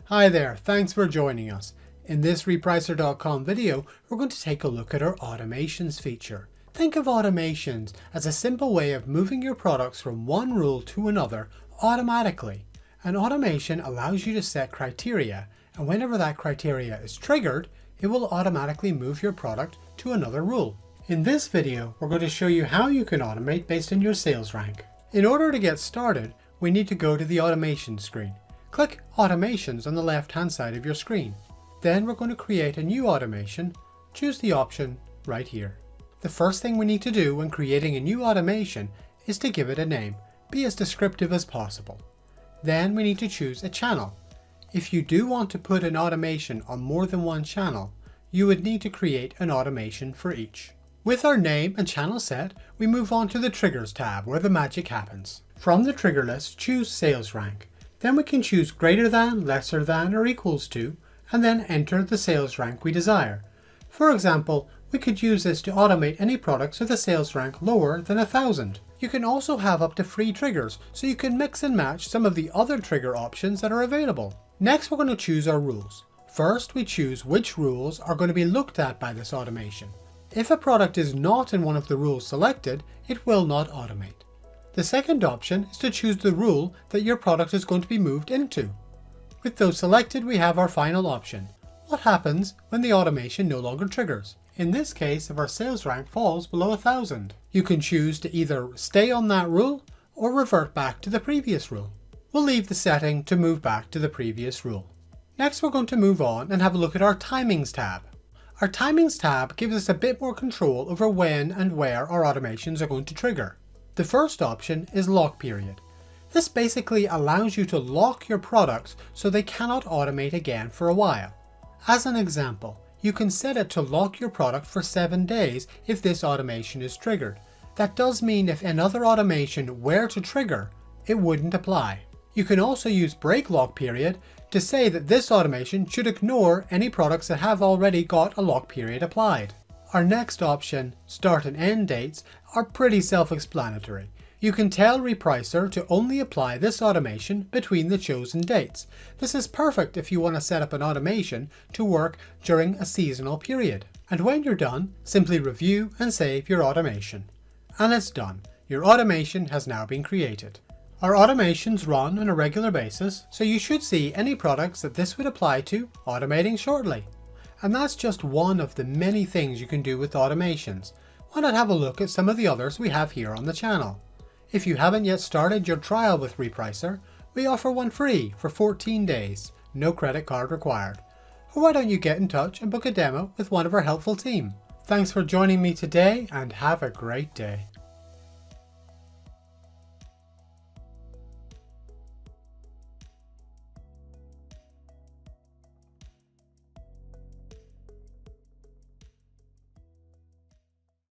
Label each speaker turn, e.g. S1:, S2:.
S1: Hi there, thanks for joining us. In this repricer.com video, we're going to take a look at our automations feature. Think of automations as a simple way of moving your products from one rule to another automatically. An automation allows you to set criteria, and whenever that criteria is triggered, it will automatically move your product to another rule. In this video, we're going to show you how you can automate based on your sales rank. In order to get started, we need to go to the automation screen. Click Automations on the left-hand side of your screen. Then we're going to create a new automation. Choose the option right here. The first thing we need to do when creating a new automation is to give it a name. Be as descriptive as possible. Then we need to choose a channel. If you do want to put an automation on more than one channel, you would need to create an automation for each. With our name and channel set, we move on to the Triggers tab where the magic happens. From the trigger list, choose Sales Rank. Then we can choose greater than, lesser than, or equals to, and then enter the sales rank we desire. For example, we could use this to automate any products with a sales rank lower than 1,000. You can also have up to 3 triggers, so you can mix and match some of the other trigger options that are available. Next, we're going to choose our rules. First, we choose which rules are going to be looked at by this automation. If a product is not in one of the rules selected, it will not automate. The second option is to choose the rule that your product is going to be moved into. With those selected, we have our final option. What happens when the automation no longer triggers? In this case, if our sales rank falls below 1,000, you can choose to either stay on that rule or revert back to the previous rule. We'll leave the setting to move back to the previous rule. Next, we're going to move on and have a look at our Timings tab. Our Timings tab gives us a bit more control over when and where our automations are going to trigger. The first option is Lock Period. This basically allows you to lock your products so they cannot automate again for a while. As an example, you can set it to lock your product for 7 days if this automation is triggered. That does mean if another automation were to trigger, it wouldn't apply. You can also use Break Lock Period to say that this automation should ignore any products that have already got a lock period applied. Our next option, Start and End Dates, are pretty self-explanatory. You can tell Repricer to only apply this automation between the chosen dates. This is perfect if you want to set up an automation to work during a seasonal period. And when you're done, simply review and save your automation. And it's done. Your automation has now been created. Our automations run on a regular basis, so you should see any products that this would apply to automating shortly. And that's just one of the many things you can do with automations. Why not have a look at some of the others we have here on the channel? If you haven't yet started your trial with Repricer, we offer one free for 14 days, no credit card required. Or why don't you get in touch and book a demo with one of our helpful team? Thanks for joining me today and have a great day.